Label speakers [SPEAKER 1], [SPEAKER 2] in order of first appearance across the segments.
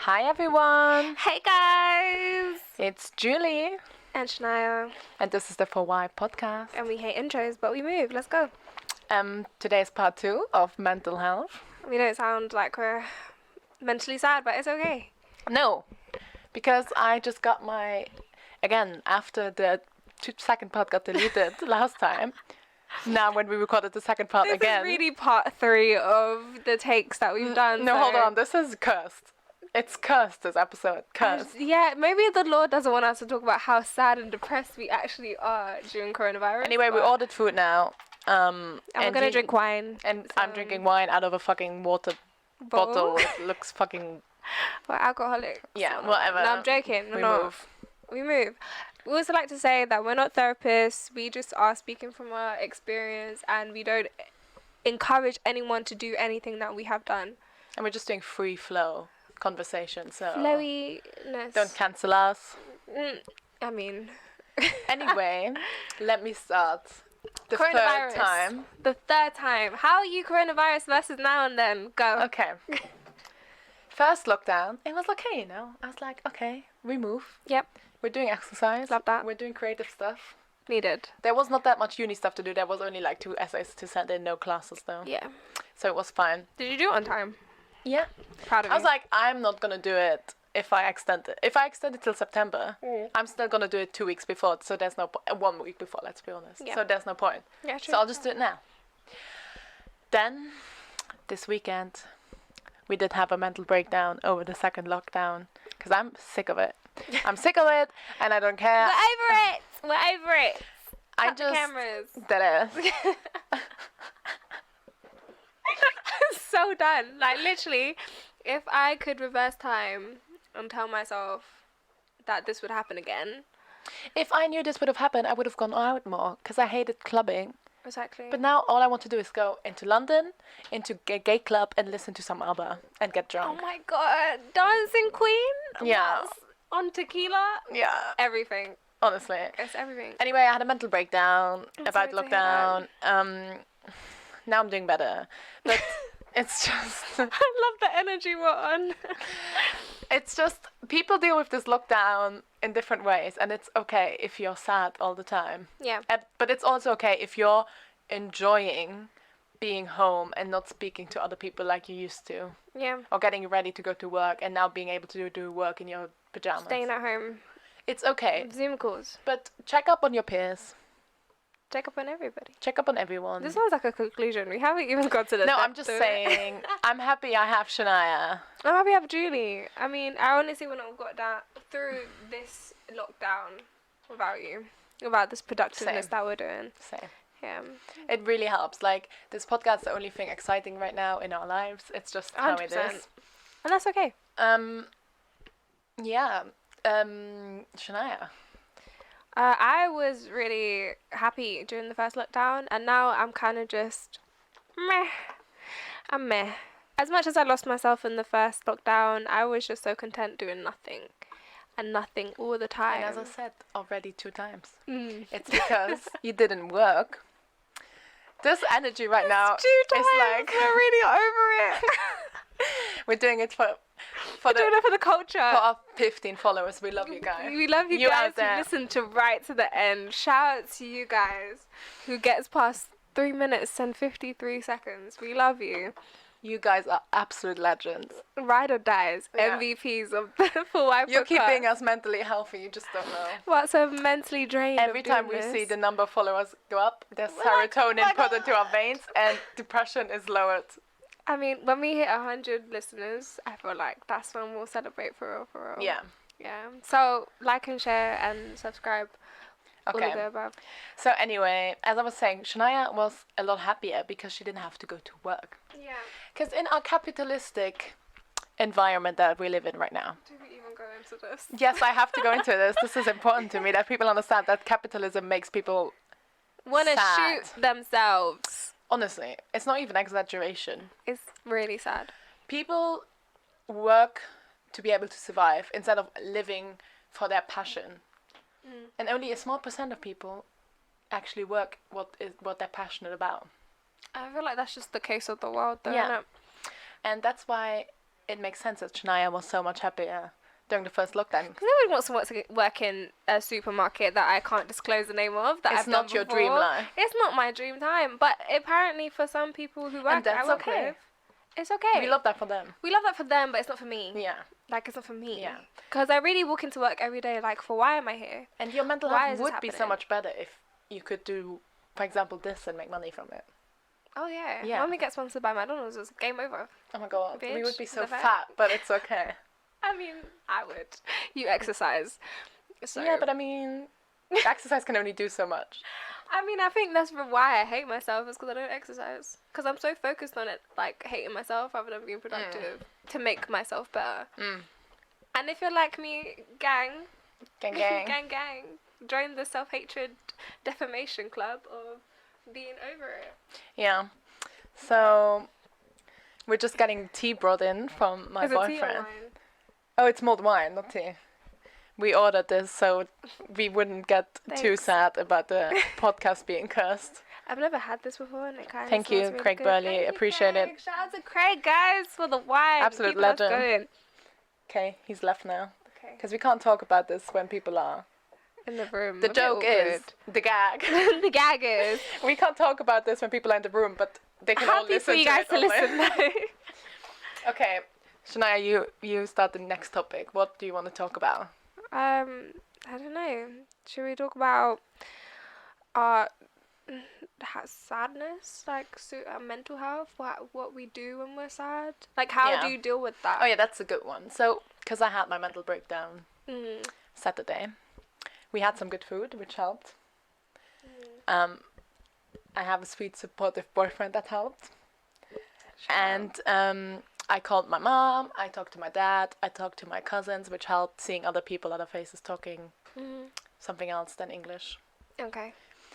[SPEAKER 1] Hi everyone!
[SPEAKER 2] Hey guys!
[SPEAKER 1] It's Julie,
[SPEAKER 2] And Shania.
[SPEAKER 1] and this is the For Why podcast.
[SPEAKER 2] And we hate intros, but we move. Let's go.
[SPEAKER 1] Today's part 2 of mental health.
[SPEAKER 2] We don't sound like we're mentally sad, but it's okay.
[SPEAKER 1] No, because I just got again, after the second part got deleted last time, now when we recorded the second part
[SPEAKER 2] This
[SPEAKER 1] again.
[SPEAKER 2] is really part 3 of the takes that we've done.
[SPEAKER 1] No,
[SPEAKER 2] so-
[SPEAKER 1] hold on, this is cursed. It's cursed, this episode. Cursed.
[SPEAKER 2] Yeah, maybe the Lord doesn't want us to talk about how sad and depressed we actually are during coronavirus.
[SPEAKER 1] Anyway, we ordered food now.
[SPEAKER 2] And we're going to drink wine.
[SPEAKER 1] And I'm drinking wine out of a fucking water bottle. It looks fucking...
[SPEAKER 2] We're alcoholic.
[SPEAKER 1] Yeah, whatever.
[SPEAKER 2] No, I'm joking.
[SPEAKER 1] We move.
[SPEAKER 2] We move. We also like to say that we're not therapists. We just are speaking from our experience, and we don't encourage anyone to do anything that we have done.
[SPEAKER 1] And we're just doing free flow conversation, so
[SPEAKER 2] Flowiness.
[SPEAKER 1] don't cancel us.
[SPEAKER 2] I mean,
[SPEAKER 1] Anyway, let me start. The third
[SPEAKER 2] Coronavirus.
[SPEAKER 1] time.
[SPEAKER 2] The third time. How are you coronavirus versus now and then? Go.
[SPEAKER 1] Okay. First lockdown, it was okay, you know. I was like, okay, we move.
[SPEAKER 2] Yep.
[SPEAKER 1] We're doing exercise.
[SPEAKER 2] Love that.
[SPEAKER 1] We're doing creative stuff.
[SPEAKER 2] Needed.
[SPEAKER 1] There was not that much uni stuff to do. There was only like 2 essays to send in, no classes though.
[SPEAKER 2] Yeah.
[SPEAKER 1] So it was fine.
[SPEAKER 2] Did you do it on time?
[SPEAKER 1] Yeah.
[SPEAKER 2] Proud of
[SPEAKER 1] I
[SPEAKER 2] you.
[SPEAKER 1] was like, I'm not gonna do it if I extend it. If I extend it till September, I'm still gonna do it 2 weeks before. So there's no 1 week before. Let's be honest.
[SPEAKER 2] Yeah.
[SPEAKER 1] So there's no point.
[SPEAKER 2] Yeah, true.
[SPEAKER 1] So I'll just do it now. Then, this weekend, we did have a mental breakdown over the second lockdown because I'm sick of it. I'm sick of it, and I don't care.
[SPEAKER 2] We're over it. We're over it.
[SPEAKER 1] I
[SPEAKER 2] Cut the
[SPEAKER 1] just
[SPEAKER 2] cameras.
[SPEAKER 1] that
[SPEAKER 2] So done. Like, literally, if I could reverse time and tell myself that this would happen again.
[SPEAKER 1] if I knew this would have happened, I would have gone out more because I hated clubbing.
[SPEAKER 2] Exactly.
[SPEAKER 1] But now all I want to do is go into London, into a gay club, and listen to some ABBA and get
[SPEAKER 2] Oh
[SPEAKER 1] drunk.
[SPEAKER 2] my god. Dancing Queen?
[SPEAKER 1] Yeah.
[SPEAKER 2] What? On tequila?
[SPEAKER 1] Yeah,
[SPEAKER 2] Everything.
[SPEAKER 1] honestly.
[SPEAKER 2] It's everything.
[SPEAKER 1] Anyway, I had a mental breakdown about
[SPEAKER 2] sorry to hear
[SPEAKER 1] lockdown. Now I'm doing better, but it's just
[SPEAKER 2] I love the energy we're on.
[SPEAKER 1] it's just people deal with this lockdown in different ways, and it's okay if you're sad all the time.
[SPEAKER 2] Yeah.
[SPEAKER 1] But it's also okay if you're enjoying being home and not speaking to other people like you used to,
[SPEAKER 2] Yeah.
[SPEAKER 1] or getting ready to go to work and now being able to do work in your pajamas.
[SPEAKER 2] Staying at home.
[SPEAKER 1] It's okay,
[SPEAKER 2] Zoom calls.
[SPEAKER 1] but check up on your peers.
[SPEAKER 2] Check up on everybody.
[SPEAKER 1] Check up on everyone.
[SPEAKER 2] This sounds like a conclusion. We haven't even got to the
[SPEAKER 1] No,
[SPEAKER 2] depth
[SPEAKER 1] I'm just
[SPEAKER 2] of it.
[SPEAKER 1] saying, I'm happy I have Shania.
[SPEAKER 2] I'm happy I have Julie. I mean, I honestly wouldn't have got that through this lockdown without you. Without this productiveness
[SPEAKER 1] Same.
[SPEAKER 2] that we're doing.
[SPEAKER 1] Same.
[SPEAKER 2] Yeah.
[SPEAKER 1] It really helps. Like, this podcast is the only thing exciting right now in our lives. It's just how it
[SPEAKER 2] 100%.
[SPEAKER 1] is.
[SPEAKER 2] And that's okay.
[SPEAKER 1] Yeah. Shania.
[SPEAKER 2] I was really happy during the first lockdown, and now I'm kind of just meh. I'm meh. As much as I lost myself in the first lockdown, I was just so content doing nothing. And nothing all the time.
[SPEAKER 1] And as I said already 2 times,
[SPEAKER 2] Mm.
[SPEAKER 1] it's because you didn't work. This energy right now
[SPEAKER 2] Two
[SPEAKER 1] is
[SPEAKER 2] times.
[SPEAKER 1] like
[SPEAKER 2] We're really over it.
[SPEAKER 1] we're doing it for
[SPEAKER 2] We're doing it for the culture.
[SPEAKER 1] for our 15 followers. We love you guys.
[SPEAKER 2] We love you,
[SPEAKER 1] You
[SPEAKER 2] guys
[SPEAKER 1] out there.
[SPEAKER 2] who listen to right to the end. Shout out to you guys who gets past 3 minutes and 53 seconds. We love you.
[SPEAKER 1] You guys are absolute legends.
[SPEAKER 2] Ride or dies.
[SPEAKER 1] Yeah.
[SPEAKER 2] MVPs of the For Why
[SPEAKER 1] You're
[SPEAKER 2] podcast.
[SPEAKER 1] keeping us mentally healthy. You just don't know.
[SPEAKER 2] What's so mentally drained?
[SPEAKER 1] Every
[SPEAKER 2] of doing
[SPEAKER 1] time we
[SPEAKER 2] this?
[SPEAKER 1] see the number of followers go up, there's
[SPEAKER 2] We're like, oh
[SPEAKER 1] serotonin
[SPEAKER 2] my
[SPEAKER 1] put into our veins, and depression is lowered.
[SPEAKER 2] I mean, when we hit 100 listeners, I feel like that's when we'll celebrate for real, for real.
[SPEAKER 1] Yeah.
[SPEAKER 2] Yeah. So like and share and subscribe. All of the
[SPEAKER 1] Okay.
[SPEAKER 2] above.
[SPEAKER 1] So anyway, as I was saying, Shania was a lot happier because she didn't have to go to work.
[SPEAKER 2] Yeah.
[SPEAKER 1] Because in our capitalistic environment that we live in right now,
[SPEAKER 2] Do we even go into this?
[SPEAKER 1] yes, I have to go into this. This is important to me that people understand that capitalism makes people
[SPEAKER 2] Want to
[SPEAKER 1] sad.
[SPEAKER 2] shoot themselves.
[SPEAKER 1] Honestly, it's not even exaggeration.
[SPEAKER 2] It's really sad.
[SPEAKER 1] People work to be able to survive instead of living for their passion. And only a small percent of people actually work what they're passionate about.
[SPEAKER 2] I feel like that's just the case of the world, though,
[SPEAKER 1] Yeah.
[SPEAKER 2] innit?
[SPEAKER 1] And that's why it makes sense that Shania was so much happier during the first lockdown.
[SPEAKER 2] Because nobody wants to work in a supermarket that I can't disclose the name of. That
[SPEAKER 1] It's
[SPEAKER 2] I've done
[SPEAKER 1] not your
[SPEAKER 2] before.
[SPEAKER 1] dream life.
[SPEAKER 2] It's not my dream time. But apparently for some people who work,
[SPEAKER 1] And that's
[SPEAKER 2] I work
[SPEAKER 1] okay.
[SPEAKER 2] with, it's okay.
[SPEAKER 1] We love that for them.
[SPEAKER 2] We love that for them, but it's not for me.
[SPEAKER 1] Yeah.
[SPEAKER 2] Like, it's not for me.
[SPEAKER 1] Yeah.
[SPEAKER 2] Because I really walk into work every day like, for why am I here?
[SPEAKER 1] And your mental
[SPEAKER 2] Why
[SPEAKER 1] health
[SPEAKER 2] is this
[SPEAKER 1] would be so
[SPEAKER 2] happening?
[SPEAKER 1] much better if you could do, for example, this and make money from it.
[SPEAKER 2] Oh, yeah.
[SPEAKER 1] Yeah.
[SPEAKER 2] When we get sponsored by McDonald's, it's game over.
[SPEAKER 1] Oh my god, we
[SPEAKER 2] Bitch,
[SPEAKER 1] would be so
[SPEAKER 2] the fact.
[SPEAKER 1] fat, but it's okay.
[SPEAKER 2] I mean, I would. You exercise. So.
[SPEAKER 1] Yeah, but I mean, exercise can only do so much.
[SPEAKER 2] I mean, I think that's why I hate myself, is because I don't exercise. Because I'm so focused on it, like, hating myself rather than being productive to make myself better. And if you're like me, gang,
[SPEAKER 1] Gang gang.
[SPEAKER 2] gang, join the self-hatred defamation club of being over it.
[SPEAKER 1] Yeah. So, we're just getting tea brought in from my
[SPEAKER 2] Is it tea or
[SPEAKER 1] boyfriend.
[SPEAKER 2] wine?
[SPEAKER 1] Oh, it's mulled wine, not tea. We ordered this so we wouldn't get too
[SPEAKER 2] Thanks.
[SPEAKER 1] sad about the podcast being cursed.
[SPEAKER 2] I've never had this before, and it kind of
[SPEAKER 1] Thank you,
[SPEAKER 2] really
[SPEAKER 1] Craig
[SPEAKER 2] good.
[SPEAKER 1] Burley.
[SPEAKER 2] Thank you,
[SPEAKER 1] Appreciate it.
[SPEAKER 2] Craig. Shout out to Craig, guys, for the wine.
[SPEAKER 1] Absolute
[SPEAKER 2] Keeping us
[SPEAKER 1] legend.
[SPEAKER 2] going.
[SPEAKER 1] Okay, he's left now.
[SPEAKER 2] Okay.
[SPEAKER 1] Because we can't talk about this when people are.
[SPEAKER 2] In the room.
[SPEAKER 1] The
[SPEAKER 2] a bit
[SPEAKER 1] joke is, the gag.
[SPEAKER 2] awkward. The gag is.
[SPEAKER 1] We can't talk about this when people are in the room, but they can all
[SPEAKER 2] Happy
[SPEAKER 1] listen
[SPEAKER 2] for you
[SPEAKER 1] to
[SPEAKER 2] guys
[SPEAKER 1] it
[SPEAKER 2] to
[SPEAKER 1] online.
[SPEAKER 2] listen, though.
[SPEAKER 1] Okay, Shania, you start the next topic. What do you want to talk about?
[SPEAKER 2] I don't know. Should we talk about sadness, like mental health? What we do when we're sad? Like, how
[SPEAKER 1] Yeah.
[SPEAKER 2] do you deal with that?
[SPEAKER 1] Oh yeah, that's a good one. So, because I had my mental breakdown Saturday, we had some good food, which helped. I have a sweet, supportive boyfriend that helped. And I called my mom, I talked to my dad, I talked to my cousins, which helped, seeing other people, other faces talking something else than English.
[SPEAKER 2] Okay.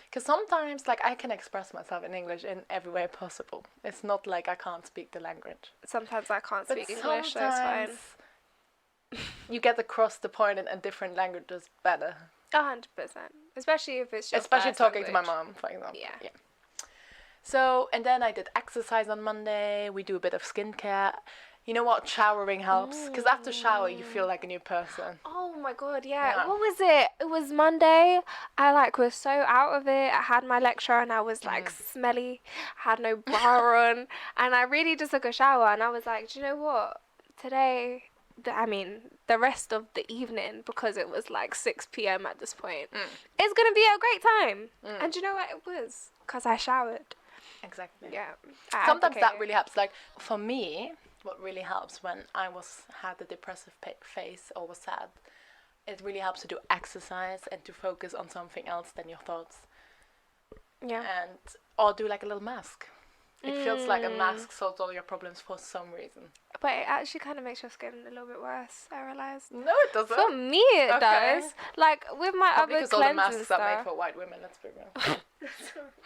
[SPEAKER 1] Because sometimes, like, I can express myself in English in every way possible. It's not like I can't speak the language.
[SPEAKER 2] Sometimes I can't
[SPEAKER 1] But
[SPEAKER 2] speak English, so it's fine.
[SPEAKER 1] You get across the point in different languages better.
[SPEAKER 2] 100%. Especially if it's your
[SPEAKER 1] Especially
[SPEAKER 2] first
[SPEAKER 1] talking
[SPEAKER 2] language.
[SPEAKER 1] to my mom, for example.
[SPEAKER 2] Yeah.
[SPEAKER 1] So, and then I did exercise on Monday. We do a bit of skincare. You know what? Showering helps. Because after shower, you feel like a new person.
[SPEAKER 2] Oh my god, yeah.
[SPEAKER 1] Yeah.
[SPEAKER 2] What was it? It was Monday. I was so out of it. I had my lecture and I was smelly. I had no bra on. And I really just took a shower and I was like, do you know what? Today, the rest of the evening, because it was like 6 p.m. at this point, it's going to be a great time. And do you know what it was? Because I showered.
[SPEAKER 1] Exactly.
[SPEAKER 2] Yeah.
[SPEAKER 1] Sometimes that really helps. Like, for me, what really helps when I had a depressive phase or was sad, it really helps to do exercise and to focus on something else than your thoughts.
[SPEAKER 2] Yeah.
[SPEAKER 1] Or do like a little mask. It feels like a mask solves all your problems for some reason.
[SPEAKER 2] But it actually kind of makes your skin a little bit worse, I realised.
[SPEAKER 1] No, it doesn't.
[SPEAKER 2] For me, it
[SPEAKER 1] Okay.
[SPEAKER 2] does. Like, with my
[SPEAKER 1] Probably
[SPEAKER 2] other
[SPEAKER 1] because all the
[SPEAKER 2] cleanse and
[SPEAKER 1] masks are made
[SPEAKER 2] stuff.
[SPEAKER 1] for white women, let's be real.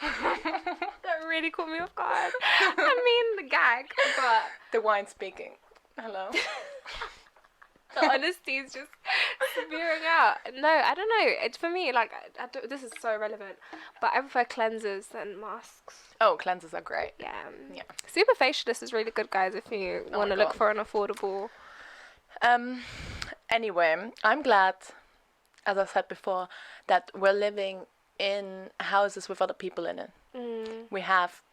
[SPEAKER 2] That really caught me off guard. I mean, the gag, but
[SPEAKER 1] The wine speaking. Hello.
[SPEAKER 2] the honesty is just spewing out. No, I don't know. It's for me, like, this is so relevant, but I prefer cleansers than masks.
[SPEAKER 1] Oh, cleansers are great.
[SPEAKER 2] Yeah.
[SPEAKER 1] Yeah.
[SPEAKER 2] Superfacialist is really good, guys, if you
[SPEAKER 1] Oh
[SPEAKER 2] want
[SPEAKER 1] my
[SPEAKER 2] to look
[SPEAKER 1] God.
[SPEAKER 2] for an affordable.
[SPEAKER 1] Anyway, I'm glad, as I said before, that we're living in houses with other people in it.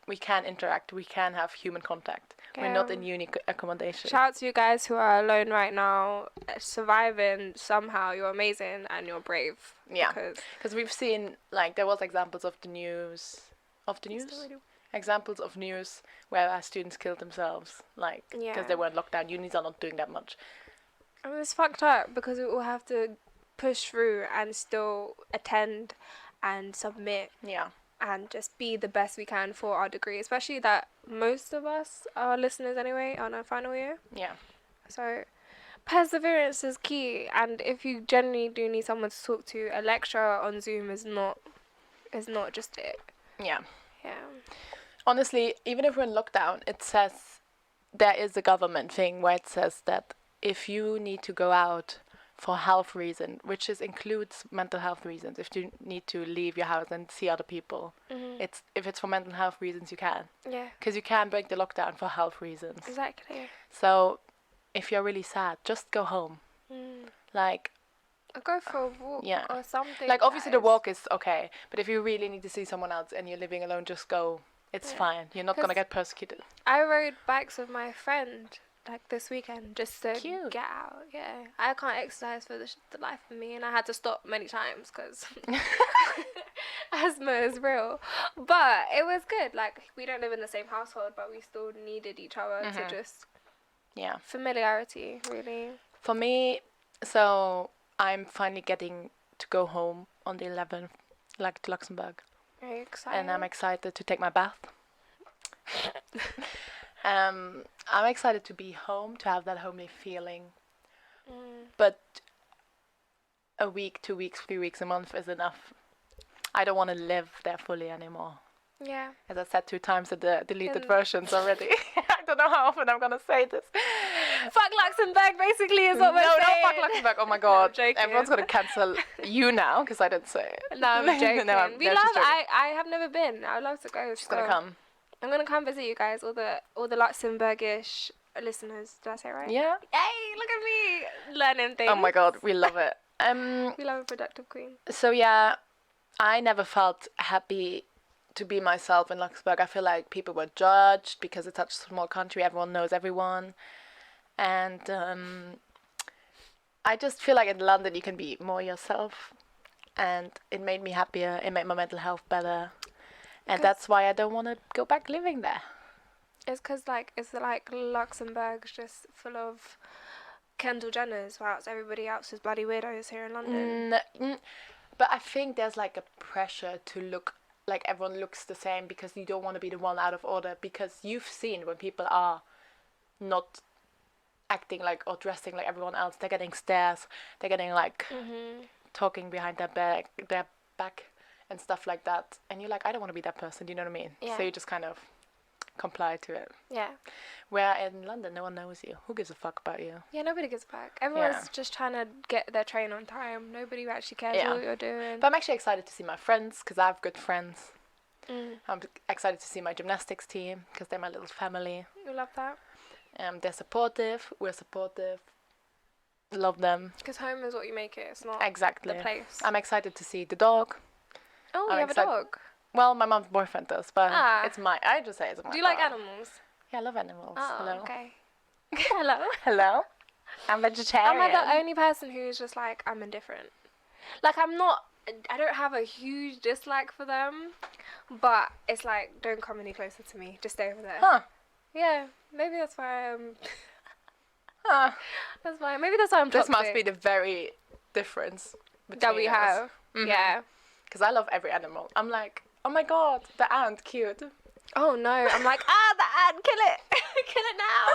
[SPEAKER 1] We can interact, we can have human contact. We're not in unique accommodation.
[SPEAKER 2] Shout out to you guys who are alone right now, surviving somehow. You're amazing and you're brave.
[SPEAKER 1] Yeah.
[SPEAKER 2] Because
[SPEAKER 1] Because we've seen, like, there was examples of the news. Examples of news where students killed themselves, like, because
[SPEAKER 2] Yeah.
[SPEAKER 1] they weren't locked down. Unis are not doing that much.
[SPEAKER 2] I mean, it's fucked up because we all have to push through and still attend and submit
[SPEAKER 1] Yeah.
[SPEAKER 2] and just be the best we can for our degree, especially that most of us are listeners anyway on our final year.
[SPEAKER 1] Yeah.
[SPEAKER 2] So perseverance is key, and if you genuinely do need someone to talk to, a lecture on Zoom is not just it.
[SPEAKER 1] Yeah.
[SPEAKER 2] Yeah.
[SPEAKER 1] Honestly, even if we're in lockdown, it says there is a government thing where it says that if you need to go out for health reason, which includes mental health reasons, if you need to leave your house and see other people, if it's for mental health reasons, you can.
[SPEAKER 2] Yeah.
[SPEAKER 1] Because you can break the lockdown for health reasons.
[SPEAKER 2] Exactly.
[SPEAKER 1] So if you're really sad, just go home. Like,
[SPEAKER 2] Or go for a walk
[SPEAKER 1] yeah.
[SPEAKER 2] or something.
[SPEAKER 1] Like, obviously the
[SPEAKER 2] guys.
[SPEAKER 1] walk is okay, but if you really need to see someone else and you're living alone, just go. It's fine. You're not gonna
[SPEAKER 2] 'Cause
[SPEAKER 1] get persecuted.
[SPEAKER 2] I rode bikes with my friend like this weekend just to
[SPEAKER 1] Cute.
[SPEAKER 2] get out. Yeah, I can't exercise for the life of me, and I had to stop many times because asthma is real. But it was good. Like, we don't live in the same household, but we still needed each other to just
[SPEAKER 1] Yeah.
[SPEAKER 2] familiarity, really.
[SPEAKER 1] For me, so I'm finally getting to go home on the 11th, like to Luxembourg,
[SPEAKER 2] Very excited.
[SPEAKER 1] and I'm excited to take my bath. I'm excited to be home, to have that homely feeling. But a week, 2 weeks, 3 weeks, a month is enough. I don't want to live there fully anymore.
[SPEAKER 2] Yeah.
[SPEAKER 1] As I said 2 times in the deleted
[SPEAKER 2] And-
[SPEAKER 1] versions already. I don't know how often I'm gonna say this.
[SPEAKER 2] Fuck Luxembourg, basically, is what we're
[SPEAKER 1] No,
[SPEAKER 2] saying.
[SPEAKER 1] not fuck Luxembourg. Oh my god.
[SPEAKER 2] joking.
[SPEAKER 1] Everyone's gonna cancel you now because I didn't say it.
[SPEAKER 2] No, I'm joking.
[SPEAKER 1] No,
[SPEAKER 2] we
[SPEAKER 1] she's
[SPEAKER 2] love.
[SPEAKER 1] joking.
[SPEAKER 2] I have never been. I would love to go.
[SPEAKER 1] She's gonna come.
[SPEAKER 2] I'm gonna come visit you guys. All the Luxembourgish listeners. Did I say it right?
[SPEAKER 1] Yeah.
[SPEAKER 2] Hey, look at me learning things.
[SPEAKER 1] Oh my god, we love it.
[SPEAKER 2] We love a productive queen.
[SPEAKER 1] So yeah, I never felt happy to be myself in Luxembourg. I feel like people were judged because it's such a small country. Everyone knows everyone, and I just feel like in London you can be more yourself, and it made me happier. It made my mental health better, and that's why I don't want to go back living there.
[SPEAKER 2] It's because it's like Luxembourg's just full of Kendall Jenners, whilst everybody else is bloody weirdos here in London.
[SPEAKER 1] But I think there's like a pressure to look like everyone looks the same because you don't want to be the one out of order, because you've seen when people are not acting like or dressing like everyone else, they're getting stares, they're getting like talking behind their back and stuff like that, and you're like, I don't want to be that person, do you know what I mean?
[SPEAKER 2] Yeah.
[SPEAKER 1] So you just kind of comply to it.
[SPEAKER 2] Yeah.
[SPEAKER 1] Where in London no one knows you. Who gives a fuck about you?
[SPEAKER 2] Yeah, nobody gives a fuck. Everyone's
[SPEAKER 1] Yeah.
[SPEAKER 2] just trying to get their train on time. Nobody actually cares
[SPEAKER 1] Yeah.
[SPEAKER 2] what you're doing.
[SPEAKER 1] But I'm actually excited to see my friends because I have good friends. I'm excited to see my gymnastics team because they're my little family.
[SPEAKER 2] We love that.
[SPEAKER 1] They're supportive. We're supportive. Love them.
[SPEAKER 2] Because home is what you make it. It's not
[SPEAKER 1] Exactly.
[SPEAKER 2] the place.
[SPEAKER 1] I'm excited to see the dog.
[SPEAKER 2] Oh,
[SPEAKER 1] I'm
[SPEAKER 2] you have a
[SPEAKER 1] excited-
[SPEAKER 2] dog.
[SPEAKER 1] Well, my mom's boyfriend does, but
[SPEAKER 2] Ah.
[SPEAKER 1] it's my. I just say it's my.
[SPEAKER 2] Do you like
[SPEAKER 1] dog.
[SPEAKER 2] animals?
[SPEAKER 1] Yeah, I love animals.
[SPEAKER 2] Oh,
[SPEAKER 1] Hello.
[SPEAKER 2] okay. Hello.
[SPEAKER 1] Hello. I'm vegetarian.
[SPEAKER 2] Am I the only person who's just like, I'm indifferent? Like, I don't have a huge dislike for them, but it's like, don't come any closer to me. Just stay over there.
[SPEAKER 1] Huh.
[SPEAKER 2] Yeah, maybe that's why I'm.
[SPEAKER 1] Huh.
[SPEAKER 2] That's why. Maybe that's why I'm
[SPEAKER 1] This
[SPEAKER 2] toxic.
[SPEAKER 1] must be the very difference between
[SPEAKER 2] that we
[SPEAKER 1] us.
[SPEAKER 2] have.
[SPEAKER 1] Mhm.
[SPEAKER 2] Yeah.
[SPEAKER 1] Because I love every animal. I'm like, oh my god, the ant, cute.
[SPEAKER 2] Oh no, I'm like, the ant, kill it. Kill it now.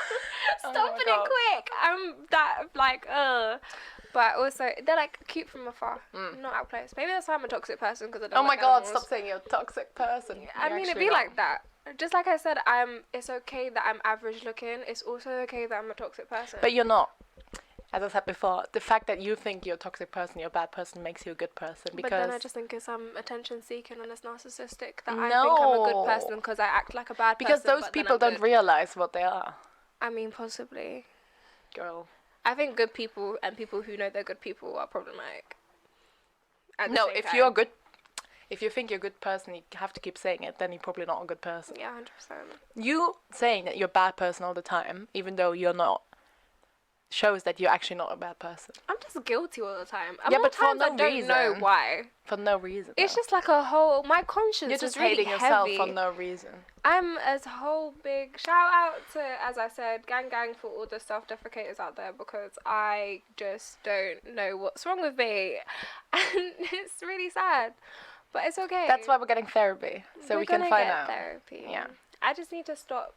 [SPEAKER 1] Oh
[SPEAKER 2] Stop
[SPEAKER 1] my
[SPEAKER 2] it
[SPEAKER 1] God.
[SPEAKER 2] quick. I'm that, like, But also, they're like cute from afar, not up close. Maybe that's why I'm a toxic person, because I don't
[SPEAKER 1] Oh my
[SPEAKER 2] like
[SPEAKER 1] god,
[SPEAKER 2] animals.
[SPEAKER 1] stop saying you're a toxic person.
[SPEAKER 2] I
[SPEAKER 1] You're
[SPEAKER 2] mean, it'd
[SPEAKER 1] actually
[SPEAKER 2] be
[SPEAKER 1] not.
[SPEAKER 2] like that. Just like I said, it's okay that I'm average looking. It's also okay that I'm a toxic person.
[SPEAKER 1] But you're not. As I said before, the fact that you think you're a toxic person, you're a bad person, makes you a good person. Because
[SPEAKER 2] But then I just think it's attention seeking and it's narcissistic that I think I'm a good
[SPEAKER 1] No.
[SPEAKER 2] person because I act like a bad
[SPEAKER 1] because
[SPEAKER 2] person.
[SPEAKER 1] those
[SPEAKER 2] but then
[SPEAKER 1] people
[SPEAKER 2] I'm
[SPEAKER 1] don't
[SPEAKER 2] good.
[SPEAKER 1] realize what they are,
[SPEAKER 2] I mean, possibly.
[SPEAKER 1] girl.
[SPEAKER 2] I think good people and people who know they're good people are problematic. At the
[SPEAKER 1] No,
[SPEAKER 2] same
[SPEAKER 1] if
[SPEAKER 2] time.
[SPEAKER 1] you're good, if you think you're a good person, you have to keep saying it. Then you're probably not a good person.
[SPEAKER 2] Yeah, 100%.
[SPEAKER 1] You saying that you're a bad person all the time, even though you're not, shows that you're actually not a bad person
[SPEAKER 2] I'm just guilty all the time.
[SPEAKER 1] Yeah,
[SPEAKER 2] More
[SPEAKER 1] but for
[SPEAKER 2] times
[SPEAKER 1] no
[SPEAKER 2] I don't know
[SPEAKER 1] reason.
[SPEAKER 2] why.
[SPEAKER 1] for no reason.
[SPEAKER 2] It's
[SPEAKER 1] though.
[SPEAKER 2] just like a whole. My conscience
[SPEAKER 1] You're just
[SPEAKER 2] is really
[SPEAKER 1] hating yourself
[SPEAKER 2] heavy.
[SPEAKER 1] for no reason.
[SPEAKER 2] I'm as whole big shout out to, as I said, gang for all the self-defecators out there, because I just don't know what's wrong with me, and it's really sad, but it's okay.
[SPEAKER 1] That's why we're getting therapy, so
[SPEAKER 2] We're
[SPEAKER 1] we can
[SPEAKER 2] gonna
[SPEAKER 1] find
[SPEAKER 2] get
[SPEAKER 1] out.
[SPEAKER 2] therapy.
[SPEAKER 1] Yeah.
[SPEAKER 2] I just need to stop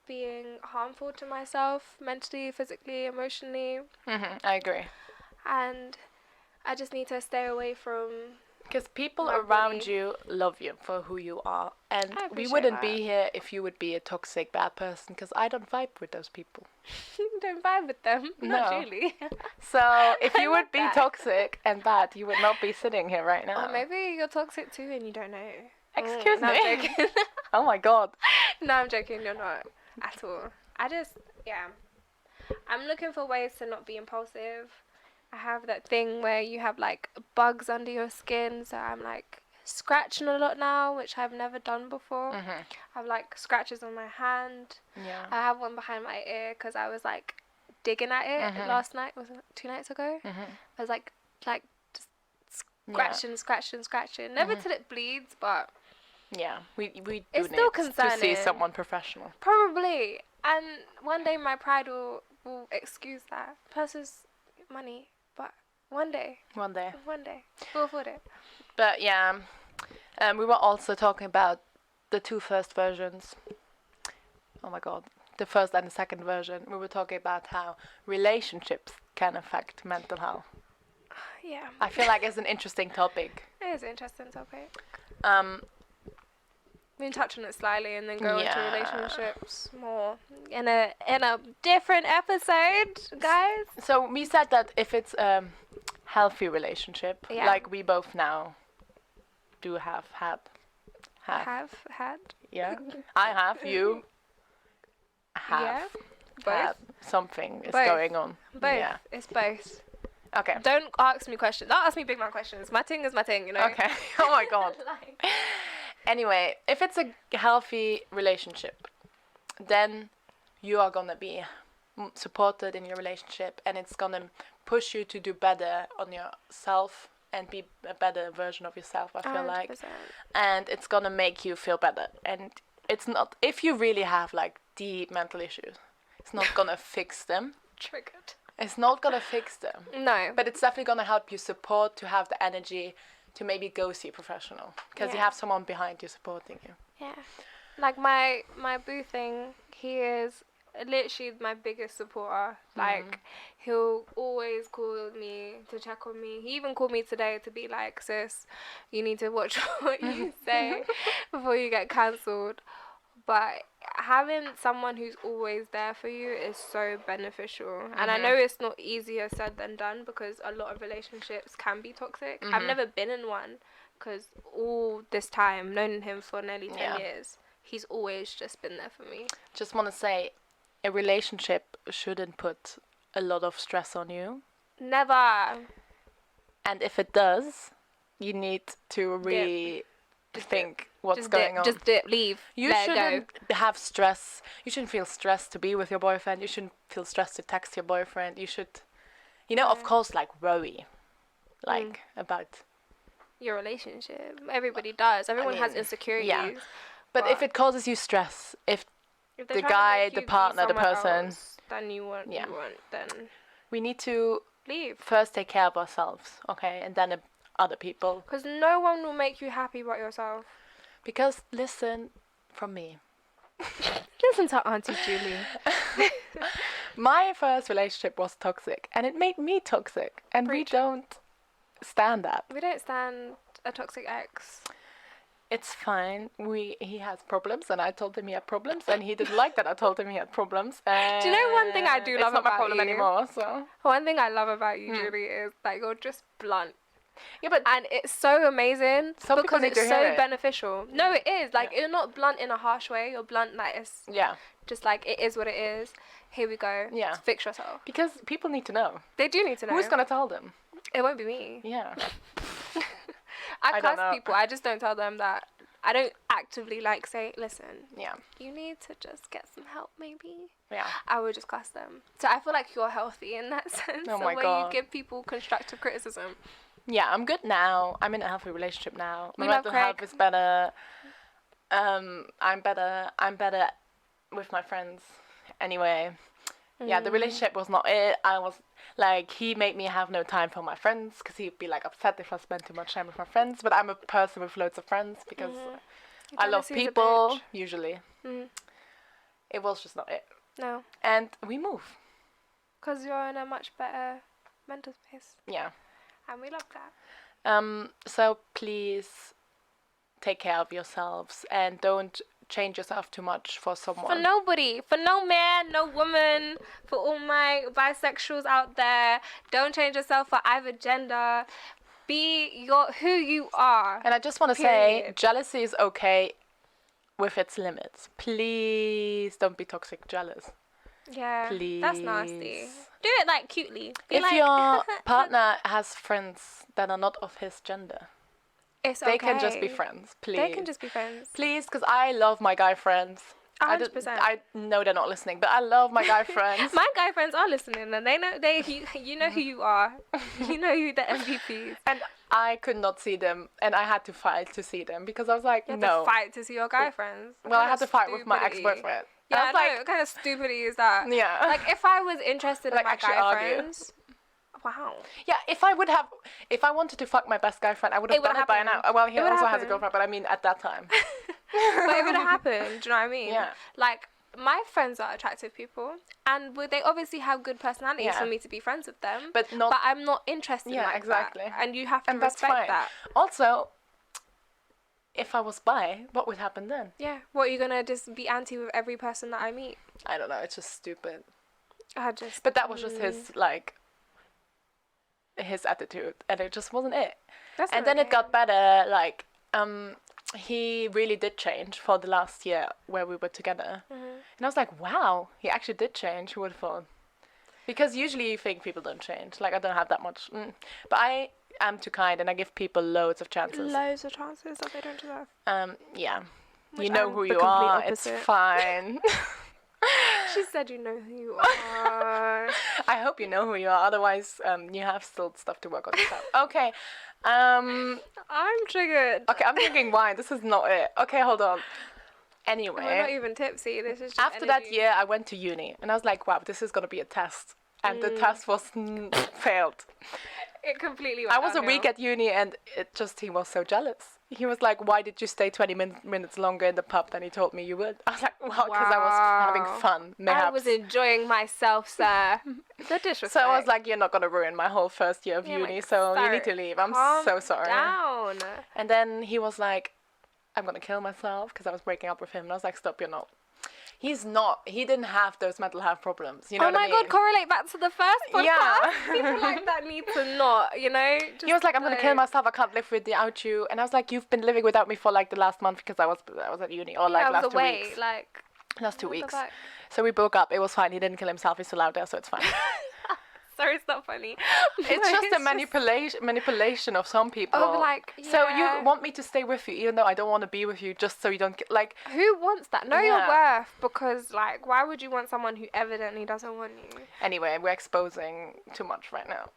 [SPEAKER 2] being harmful to myself mentally, physically, emotionally,
[SPEAKER 1] I agree.
[SPEAKER 2] and I just need to stay away from.
[SPEAKER 1] Because people
[SPEAKER 2] My
[SPEAKER 1] around
[SPEAKER 2] body.
[SPEAKER 1] you love you for who you are, and
[SPEAKER 2] I
[SPEAKER 1] we
[SPEAKER 2] appreciate
[SPEAKER 1] wouldn't
[SPEAKER 2] that.
[SPEAKER 1] be here if you would be a toxic bad person. Because I don't vibe with those people.
[SPEAKER 2] Don't vibe with them. Not
[SPEAKER 1] No.
[SPEAKER 2] really.
[SPEAKER 1] So if
[SPEAKER 2] I
[SPEAKER 1] you
[SPEAKER 2] love
[SPEAKER 1] would be
[SPEAKER 2] that.
[SPEAKER 1] toxic and bad, you would not be sitting here right now.
[SPEAKER 2] Or maybe you're toxic too and you don't know.
[SPEAKER 1] Excuse
[SPEAKER 2] no,
[SPEAKER 1] me.
[SPEAKER 2] I'm joking.
[SPEAKER 1] Oh my god.
[SPEAKER 2] No, I'm joking. You're not at all. I just, yeah. I'm looking for ways to not be impulsive. I have that thing where you have like bugs under your skin, so I'm like scratching a lot now, which I've never done before. I have like scratches on my hand.
[SPEAKER 1] Yeah.
[SPEAKER 2] I have one behind my ear because I was like digging at it last night. Was it 2 nights ago? I was like just scratching. Never till it bleeds, but
[SPEAKER 1] yeah, we do
[SPEAKER 2] it's
[SPEAKER 1] need
[SPEAKER 2] still
[SPEAKER 1] to
[SPEAKER 2] concerning.
[SPEAKER 1] see someone professional.
[SPEAKER 2] Probably, and one day my pride will excuse that. Plus, it's money, but one day we'll afford it.
[SPEAKER 1] But yeah, we were also talking about the 2 first versions. Oh my god, the first and the second version. We were talking about how relationships can affect mental health.
[SPEAKER 2] Yeah.
[SPEAKER 1] I feel like it's an interesting topic.
[SPEAKER 2] It is an interesting topic. We can touch on it slightly and then go into relationships more in a different episode, guys.
[SPEAKER 1] So we said that if it's a healthy relationship, like we both now do have had. Yeah, I have. You have.
[SPEAKER 2] Yeah. Both.
[SPEAKER 1] Something is
[SPEAKER 2] both.
[SPEAKER 1] Going on.
[SPEAKER 2] Both.
[SPEAKER 1] Yeah.
[SPEAKER 2] It's both.
[SPEAKER 1] Okay.
[SPEAKER 2] Don't ask me questions. Don't ask me big man questions. My thing is my thing, you know.
[SPEAKER 1] Okay. Oh my god. Anyway, if it's a healthy relationship, then you are gonna be supported in your relationship, and it's gonna push you to do better on yourself and be a better version of yourself, I feel
[SPEAKER 2] 100%.
[SPEAKER 1] like. And it's gonna make you feel better. And it's not, if you really have like deep mental issues, it's not gonna fix them.
[SPEAKER 2] Triggered.
[SPEAKER 1] It's not gonna fix them.
[SPEAKER 2] No.
[SPEAKER 1] But it's definitely gonna help you support, to have the energy to maybe go see a professional, because you have someone behind you supporting you.
[SPEAKER 2] Yeah. Like my boo thing, he is literally my biggest supporter. Like, he'll always call me to check on me. He even called me today to be like, sis, you need to watch what you say before you get cancelled. But having someone who's always there for you is so beneficial. And I know it's not easier said than done, because a lot of relationships can be toxic. I've never been in one, because all this time, known him for nearly 10 years, he's always just been there for me.
[SPEAKER 1] Just want to say, a relationship shouldn't put a lot of stress on you.
[SPEAKER 2] Never.
[SPEAKER 1] And if it does, you need to really think what's going on.
[SPEAKER 2] Just leave.
[SPEAKER 1] You shouldn't have stress. You shouldn't feel stressed to be with your boyfriend. You shouldn't feel stressed to text your boyfriend. You should, of course, like worry, about
[SPEAKER 2] your relationship. Everybody does. Everyone has insecurities.
[SPEAKER 1] Yeah. But if it causes you stress, if the guy, the partner, the person,
[SPEAKER 2] then you want, then
[SPEAKER 1] we need to
[SPEAKER 2] leave.
[SPEAKER 1] First take care of ourselves, okay, and then other people.
[SPEAKER 2] Because no one will make you happy but yourself.
[SPEAKER 1] Because listen from me.
[SPEAKER 2] Listen to Auntie Julie.
[SPEAKER 1] My first relationship was toxic, and it made me toxic, and we don't stand that.
[SPEAKER 2] We don't stand a toxic ex.
[SPEAKER 1] It's fine. He has problems, and I told him he had problems, and he didn't like that I told him he had problems.
[SPEAKER 2] Do you know one thing I do love about you?
[SPEAKER 1] It's not my problem anymore, so.
[SPEAKER 2] One thing I love about you, Julie, is that you're just blunt.
[SPEAKER 1] Yeah, but
[SPEAKER 2] and it's so amazing because it's so beneficial. No, it is. Like, you're not blunt in a harsh way. You're blunt like it's just like, it is what it is. Here we go. Yeah. Fix yourself.
[SPEAKER 1] Because people need to know.
[SPEAKER 2] They do need to know.
[SPEAKER 1] Who's going to tell them?
[SPEAKER 2] It won't be me.
[SPEAKER 1] Yeah.
[SPEAKER 2] I cuss people. I just don't tell them that. I don't actively say, listen, you need to just get some help maybe.
[SPEAKER 1] Yeah.
[SPEAKER 2] I would just cuss them. So I feel like you're healthy in that sense.
[SPEAKER 1] Oh my God.
[SPEAKER 2] Where you give people constructive criticism.
[SPEAKER 1] Yeah, I'm good now. I'm in a healthy relationship now. My mental health is better. I'm better with my friends anyway. Yeah, the relationship was not it. I was like, he made me have no time for my friends, because he'd be like upset if I spent too much time with my friends. But I'm a person with loads of friends, because I love people, usually. It was just not it.
[SPEAKER 2] No.
[SPEAKER 1] And we move.
[SPEAKER 2] Because you're in a much better mental space.
[SPEAKER 1] Yeah.
[SPEAKER 2] And we love that.
[SPEAKER 1] So please take care of yourselves, and don't change yourself too much for someone.
[SPEAKER 2] For nobody. For no man, no woman. For all my bisexuals out there. Don't change yourself for either gender. Be who you are.
[SPEAKER 1] And I just want to say, jealousy is okay with its limits. Please don't be toxic jealous.
[SPEAKER 2] Yeah,
[SPEAKER 1] Please.
[SPEAKER 2] that's nasty. Do it like cutely. Be
[SPEAKER 1] If
[SPEAKER 2] like,
[SPEAKER 1] your partner has friends that are not of his gender,
[SPEAKER 2] it's
[SPEAKER 1] they
[SPEAKER 2] okay.
[SPEAKER 1] can just be friends, please.
[SPEAKER 2] They can just be friends.
[SPEAKER 1] Please, because I love my guy friends.
[SPEAKER 2] 100%.
[SPEAKER 1] I know they're not listening, but I love my guy friends.
[SPEAKER 2] My guy friends are listening, and they know you know who you are. You know who the MVPs.
[SPEAKER 1] And I could not see them, and I had to fight to see them because I was like,
[SPEAKER 2] You had
[SPEAKER 1] no.
[SPEAKER 2] to fight to see your guy friends.
[SPEAKER 1] Well, I had to fight with my ex-boyfriend.
[SPEAKER 2] Yeah,
[SPEAKER 1] I
[SPEAKER 2] I
[SPEAKER 1] was
[SPEAKER 2] know.
[SPEAKER 1] like,
[SPEAKER 2] What kind of stupidity is that?
[SPEAKER 1] yeah.
[SPEAKER 2] Like, if I was interested
[SPEAKER 1] Like,
[SPEAKER 2] in my
[SPEAKER 1] actually
[SPEAKER 2] guy
[SPEAKER 1] argue.
[SPEAKER 2] friends, wow.
[SPEAKER 1] Yeah, if I wanted to fuck my best guy friend, I would have done it by now. Well, he also has a girlfriend, but I mean at that time.
[SPEAKER 2] But it would have happened. Do you know what I mean?
[SPEAKER 1] Yeah.
[SPEAKER 2] Like, my friends are attractive people, and they obviously have good personalities
[SPEAKER 1] Yeah.
[SPEAKER 2] for me to be friends with them.
[SPEAKER 1] But not.
[SPEAKER 2] But I'm not interested.
[SPEAKER 1] Yeah,
[SPEAKER 2] like
[SPEAKER 1] exactly.
[SPEAKER 2] that. And you have to
[SPEAKER 1] And that's
[SPEAKER 2] respect
[SPEAKER 1] fine.
[SPEAKER 2] that.
[SPEAKER 1] Also, if I was bi, what would happen then?
[SPEAKER 2] Yeah. What, are you gonna just be anti with every person that I meet?
[SPEAKER 1] I don't know. It's just stupid.
[SPEAKER 2] But
[SPEAKER 1] that was just his attitude, and it just wasn't it.
[SPEAKER 2] That's
[SPEAKER 1] And
[SPEAKER 2] not
[SPEAKER 1] then it
[SPEAKER 2] okay.
[SPEAKER 1] got better. Like, he really did change for the last year where we were together, and I was like, wow, he actually did change. Who would have thought? Because usually you think people don't change. Like, I don't have that much, but I am too kind, and I give people loads of chances.
[SPEAKER 2] Loads of chances that they don't deserve.
[SPEAKER 1] Yeah.
[SPEAKER 2] Which
[SPEAKER 1] You know
[SPEAKER 2] I'm
[SPEAKER 1] who
[SPEAKER 2] the
[SPEAKER 1] you
[SPEAKER 2] complete
[SPEAKER 1] are.
[SPEAKER 2] opposite.
[SPEAKER 1] It's fine.
[SPEAKER 2] She said you know who you are.
[SPEAKER 1] I hope you know who you are. Otherwise, you have still stuff to work on yourself. Okay. I'm
[SPEAKER 2] triggered.
[SPEAKER 1] Okay, I'm drinking wine. This is not it. Okay, hold on. Anyway.
[SPEAKER 2] We're not even tipsy. This is just
[SPEAKER 1] After that
[SPEAKER 2] energy.
[SPEAKER 1] year, I went to uni. And I was like, wow, this is going to be a test. And the test was failed.
[SPEAKER 2] It completely went
[SPEAKER 1] I was a
[SPEAKER 2] downhill.
[SPEAKER 1] week at uni and he was so jealous. He was like, why did you stay 20 minutes longer in the pub than he told me you would? I was like, well, because I was having fun. Mayhaps.
[SPEAKER 2] I was enjoying myself, sir. The disrespect.
[SPEAKER 1] So I was like, you're not going to ruin my whole first year of
[SPEAKER 2] Yeah,
[SPEAKER 1] uni,
[SPEAKER 2] like,
[SPEAKER 1] so you
[SPEAKER 2] sir,
[SPEAKER 1] need to leave. I'm
[SPEAKER 2] calm
[SPEAKER 1] so sorry.
[SPEAKER 2] down.
[SPEAKER 1] And then he was like, I'm going to kill myself because I was breaking up with him. And I was like, stop, you're not. He's not. He didn't have those mental health problems. You know
[SPEAKER 2] Oh
[SPEAKER 1] what I
[SPEAKER 2] my
[SPEAKER 1] mean?
[SPEAKER 2] god, correlate back to the first podcast.
[SPEAKER 1] Yeah.
[SPEAKER 2] People like that need to not, you know?
[SPEAKER 1] He was like, I'm going to kill myself. I can't live without you. And I was like, you've been living without me for like the last month because I was at uni or like
[SPEAKER 2] I was
[SPEAKER 1] last 2
[SPEAKER 2] away,
[SPEAKER 1] weeks.
[SPEAKER 2] like...
[SPEAKER 1] Last 2
[SPEAKER 2] what the
[SPEAKER 1] weeks.
[SPEAKER 2] fuck?
[SPEAKER 1] So we broke up. It was fine. He didn't kill himself. He's still out there, so it's fine.
[SPEAKER 2] Sorry, it's not funny.
[SPEAKER 1] It's just a manipulation of some people.
[SPEAKER 2] Oh, like,
[SPEAKER 1] So
[SPEAKER 2] yeah.
[SPEAKER 1] you want me to stay with you even though I don't want to be with you just so you don't get, like...
[SPEAKER 2] Who wants that? Know your
[SPEAKER 1] Yeah.
[SPEAKER 2] worth, because, like, why would you want someone who evidently doesn't want you?
[SPEAKER 1] Anyway, we're exposing too much right now.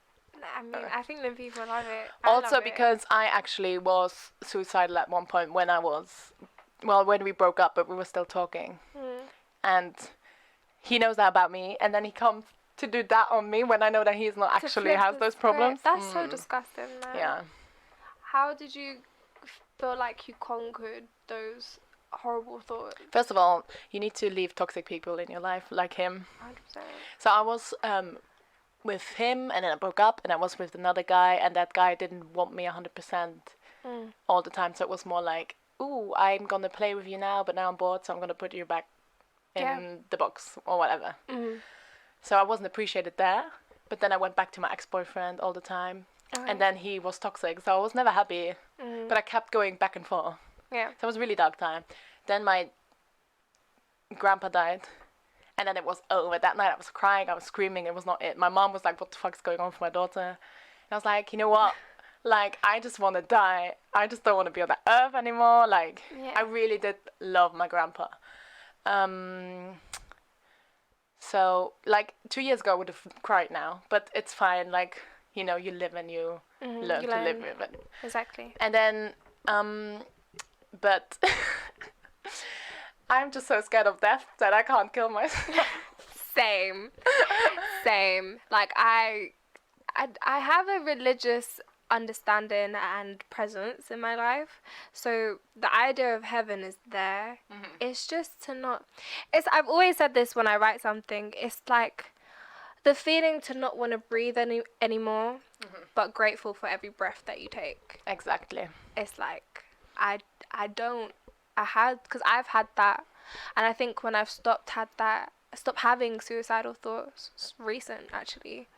[SPEAKER 2] I mean, I think the people love it. I
[SPEAKER 1] Also
[SPEAKER 2] love it.
[SPEAKER 1] because I actually was suicidal at one point when when we broke up, but we were still talking. And he knows that about me, and then he comes to do that on me when I know that he's not
[SPEAKER 2] To
[SPEAKER 1] actually
[SPEAKER 2] flip
[SPEAKER 1] has
[SPEAKER 2] the
[SPEAKER 1] those
[SPEAKER 2] script.
[SPEAKER 1] problems.
[SPEAKER 2] That's so disgusting, man.
[SPEAKER 1] Yeah.
[SPEAKER 2] How did you feel like you conquered those horrible thoughts?
[SPEAKER 1] First of all, you need to leave toxic people in your life, like him.
[SPEAKER 2] 100%.
[SPEAKER 1] So I was with him, and then I broke up, and I was with another guy, and that guy didn't want me 100% all the time. So it was more like, ooh, I'm gonna play with you now, but now I'm bored, so I'm gonna put you back in the box or whatever. So I wasn't appreciated there. But then I went back to my ex-boyfriend all the time, and then he was toxic, so I was never happy. But I kept going back and forth.
[SPEAKER 2] Yeah.
[SPEAKER 1] So it was a really dark time. Then my grandpa died. And then it was over. That night I was crying, I was screaming, it was not it. My mom was like, what the fuck's going on for my daughter? And I was like, you know what? Like, I just want to die. I just don't want to be on that earth anymore. Like,
[SPEAKER 2] Yeah.
[SPEAKER 1] I really did love my grandpa. So, like, 2 years ago I would have cried now. But it's fine. Like, you know, you live and you learn to live with it.
[SPEAKER 2] Exactly.
[SPEAKER 1] And then, but I'm just so scared of death that I can't kill myself.
[SPEAKER 2] Same. Same. Like, I have a religious understanding and presence in my life, so the idea of heaven is there. It's just to not... I've always said this when I write something. It's like the feeling to not want to breathe anymore, but grateful for every breath that you take.
[SPEAKER 1] Exactly.
[SPEAKER 2] It's like because I've had that, and I think when I've stopped having suicidal thoughts, it's recent actually,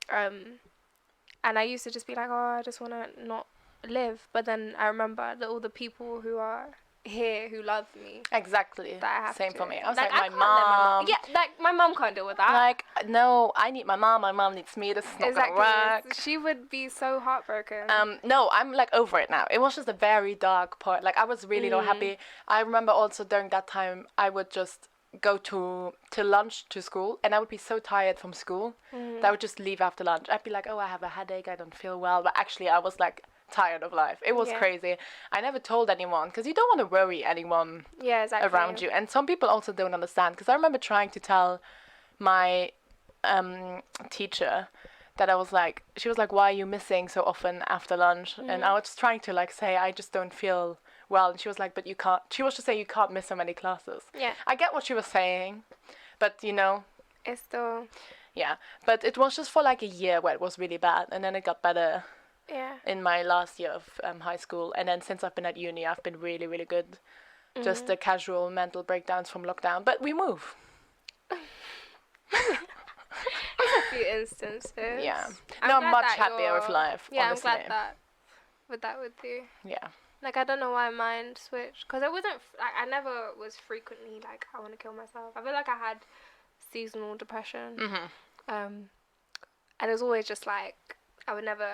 [SPEAKER 2] and I used to just be like, oh, I just want to not live, but then I remember that all the people who are here who love me.
[SPEAKER 1] Exactly.
[SPEAKER 2] That I have
[SPEAKER 1] Same
[SPEAKER 2] to.
[SPEAKER 1] for me. I was
[SPEAKER 2] I
[SPEAKER 1] like,
[SPEAKER 2] can't
[SPEAKER 1] my
[SPEAKER 2] let
[SPEAKER 1] mom.
[SPEAKER 2] Yeah, like my mom can't deal with that.
[SPEAKER 1] Like, no, I need my mom. My mom needs me. This is not gonna work.
[SPEAKER 2] She would be so heartbroken.
[SPEAKER 1] No, I'm like over it now. It was just a very dark part. Like I was really not happy. I remember also during that time I would just go to lunch to school, and I would be so tired from school that I would just leave after lunch. I'd be like, oh, I have a headache. I don't feel well. But actually, I was like tired of life. It was crazy. I never told anyone because you don't want to worry anyone around you. And some people also don't understand, because I remember trying to tell my teacher that I was like, she was like, why are you missing so often after lunch? And I was just trying to like say, I just don't feel well. And she was like, but you can't, she was just saying you can't miss so many classes.
[SPEAKER 2] Yeah.
[SPEAKER 1] I get what she was saying, but you know.
[SPEAKER 2] It's still.
[SPEAKER 1] Yeah, but it was just for like a year where it was really bad, and then it got better.
[SPEAKER 2] Yeah.
[SPEAKER 1] In my last year of high school, and then since I've been at uni, I've been really, really good. Just the casual mental breakdowns from lockdown, but we move.
[SPEAKER 2] A few instances.
[SPEAKER 1] Yeah. I'm much happier with life.
[SPEAKER 2] Yeah,
[SPEAKER 1] honestly.
[SPEAKER 2] I'm glad that with you.
[SPEAKER 1] Yeah.
[SPEAKER 2] Like, I don't know why mine switched, because it wasn't. I never was frequently like, I want to kill myself. I feel like I had seasonal depression. And it was always just like, I would never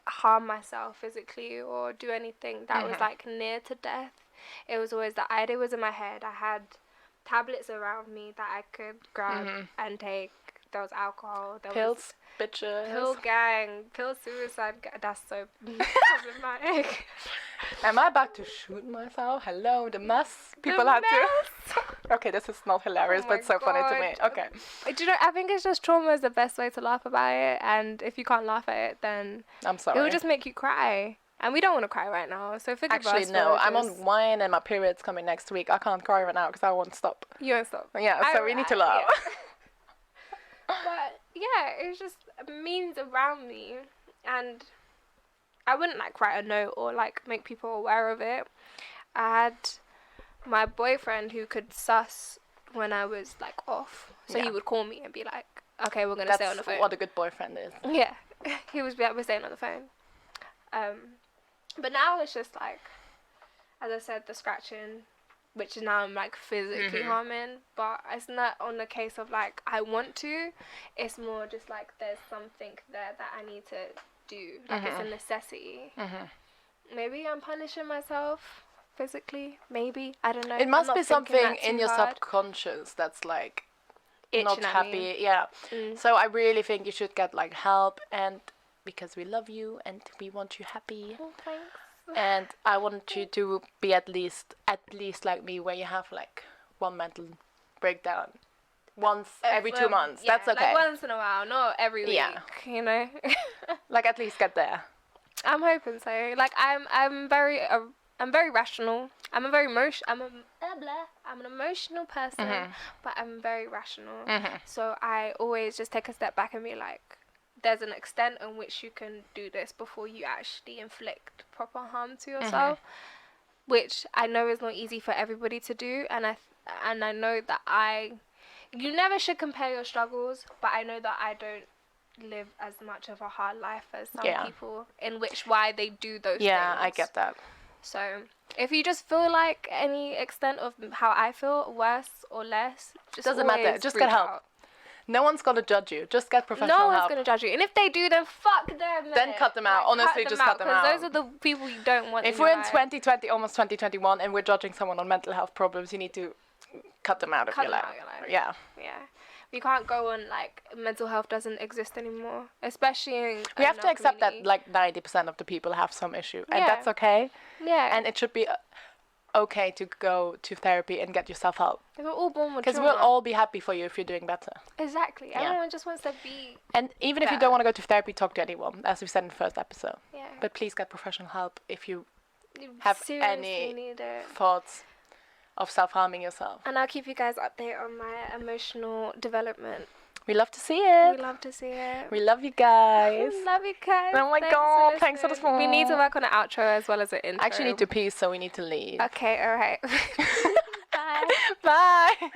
[SPEAKER 2] harm myself physically or do anything that was like near to death. It was always the idea was in my head. I had tablets around me that I could grab and take. There was alcohol. There
[SPEAKER 1] Pills,
[SPEAKER 2] was
[SPEAKER 1] bitches.
[SPEAKER 2] pill gang, pill suicide. That's so problematic.
[SPEAKER 1] Am I about to shoot myself? Hello, the mess people had to. Okay, this is not hilarious, but it's so funny to me. Okay.
[SPEAKER 2] Do you know? I think it's just trauma is the best way to laugh about it, and if you can't laugh at it, then
[SPEAKER 1] I'm sorry.
[SPEAKER 2] it will just make you cry. And we don't want to cry right now, so forgive us.
[SPEAKER 1] Actually, no. I'm on wine and my period's coming next week. I can't cry right now because I won't stop.
[SPEAKER 2] You won't stop.
[SPEAKER 1] Yeah, so we need to laugh.
[SPEAKER 2] Yeah. But yeah, it's just memes around me, and I wouldn't like write a note or like make people aware of it. I had my boyfriend who could suss when I was like off, so he would call me and be like, "Okay, we're gonna stay on the phone."
[SPEAKER 1] That's what a good boyfriend is.
[SPEAKER 2] Yeah, he was like, "We're staying on the phone." But now it's just like, as I said, the scratching, which is now I'm like physically harming, but it's not on the case of like I want to. It's more just like there's something there that I need to do, like it's a necessity. Maybe I'm punishing myself physically. Maybe, I don't know.
[SPEAKER 1] It must be something in your subconscious that's like not happy. Yeah. So I really think you should get like help, and because we love you and we want you happy.
[SPEAKER 2] Oh, thanks.
[SPEAKER 1] And I want you to be at least like me, where you have like one mental breakdown once every 2 months.
[SPEAKER 2] Yeah,
[SPEAKER 1] that's okay.
[SPEAKER 2] Like once in a while, not every week.
[SPEAKER 1] Yeah.
[SPEAKER 2] You know.
[SPEAKER 1] Like at least get there.
[SPEAKER 2] I'm hoping so. Like I'm very rational. I'm an emotional person, but I'm very rational. So I always just take a step back and be like, there's an extent in which you can do this before you actually inflict proper harm to yourself, which I know is not easy for everybody to do, and I know that you never should compare your struggles, but I know that I don't live as much of a hard life as some people, in which why they do those things.
[SPEAKER 1] Yeah, I get that.
[SPEAKER 2] So if you just feel like any extent of how I feel, worse or less, just
[SPEAKER 1] doesn't matter. Just get help. No one's gonna judge you. Just get professional help.
[SPEAKER 2] No one's gonna judge you. And if they do, then fuck them.
[SPEAKER 1] Then cut them out. Honestly, just cut them out.
[SPEAKER 2] Because those are the people you don't want.
[SPEAKER 1] If we're in 2020, almost 2021, and we're judging someone on mental health problems, you need to cut them out of your life. Yeah.
[SPEAKER 2] Yeah. You can't go on like mental health doesn't exist anymore, especially in.
[SPEAKER 1] We have to accept that like 90% of the people have some issue, and that's okay.
[SPEAKER 2] Yeah.
[SPEAKER 1] And it should be okay to go to therapy and get yourself help.
[SPEAKER 2] We're all born with
[SPEAKER 1] because we'll all be happy for you if you're doing better.
[SPEAKER 2] Exactly.
[SPEAKER 1] Yeah.
[SPEAKER 2] Everyone just wants to be.
[SPEAKER 1] And even if you don't want to go to therapy, talk to anyone, as we said in the first episode.
[SPEAKER 2] Yeah.
[SPEAKER 1] But please get professional help if you have any thoughts of self-harming yourself.
[SPEAKER 2] And I'll keep you guys updated on my emotional development.
[SPEAKER 1] We love to see it.
[SPEAKER 2] We love to see it.
[SPEAKER 1] We love you guys.
[SPEAKER 2] We love you guys.
[SPEAKER 1] Oh my god, thanks for the phone.
[SPEAKER 2] We need to work on an outro as well as an intro.
[SPEAKER 1] I actually need to pee, so we need to leave.
[SPEAKER 2] Okay, alright. Bye.
[SPEAKER 1] Bye.